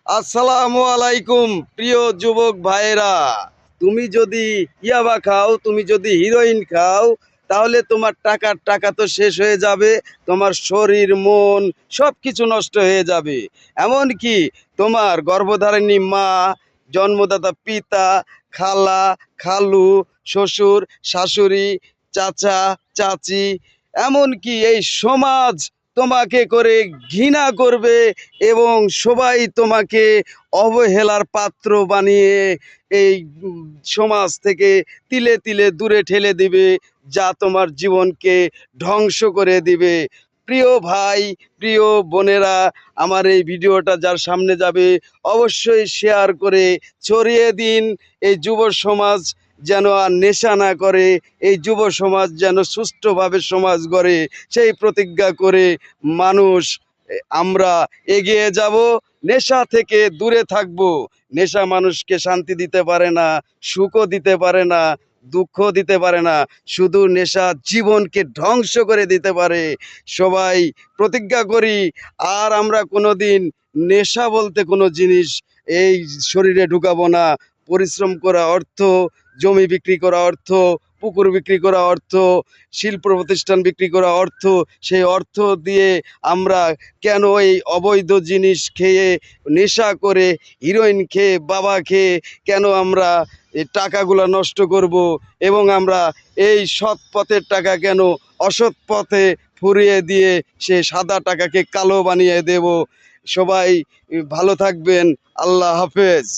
আসসালামু আলাইকুম প্রিয় যুবক ভাইরা। তুমি যদি ইয়াবা খাও, তুমি যদি হিরোইন খাও, তাহলে তোমার টাকা তো শেষ হয়ে যাবে, তোমার শরীর মন সব কিছু নষ্ট হয়ে যাবে। এমনকি তোমার গর্ভধারিণী মা, জন্মদাতা পিতা, খালা, খালু, শ্বশুর, শাশুড়ি, চাচা, চাচি, এমনকি এই সমাজ তোমাকে করে ঘৃণা করবে এবং সবাই তোমাকে অবহেলার পাত্র বানিয়ে এই সমাজ থেকে তিলে তিলে দূরে ঠেলে দিবে, যা তোমার জীবনকে ধ্বংস করে দিবে। প্রিয় ভাই, প্রিয় বোনেরা, আমার এই ভিডিওটা যার সামনে যাবে অবশ্যই শেয়ার করে ছড়িয়ে দিন। এই যুব সমাজ যেন আর নেশা না করে, এই যুব সমাজ যেন সুষ্ঠুভাবে সমাজ গড়ে, সেই প্রতিজ্ঞা করে মানুষ আমরা এগিয়ে যাব, নেশা থেকে দূরে থাকব। নেশা মানুষকে শান্তি দিতে পারে না, সুখও দিতে পারে না, দুঃখ দিতে পারে না, শুধু নেশা জীবনকে ধ্বংস করে দিতে পারে। সবাই প্রতিজ্ঞা করি আর আমরা কোনোদিন নেশা বলতে কোনো জিনিস এই শরীরে ঢুকাবো না। পরিশ্রম করা অর্থ, জমি বিক্রি করা অর্থ, পুকুর বিক্রি করা অর্থ, শিল্প প্রতিষ্ঠান বিক্রি করা অর্থ, সেই অর্থ দিয়ে আমরা কেন এই অবৈধ জিনিস খেয়ে, নেশা করে, হিরোইন খেয়ে, বাবা খেয়ে কেন আমরা এই টাকাগুলো নষ্ট করব এবং আমরা এই সৎ পথের টাকা কেন অসৎ পথে ফুরিয়ে দিয়ে সে সাদা টাকাকে কালো বানিয়ে দেব। সবাই ভালো থাকবেন। আল্লাহ হাফেজ।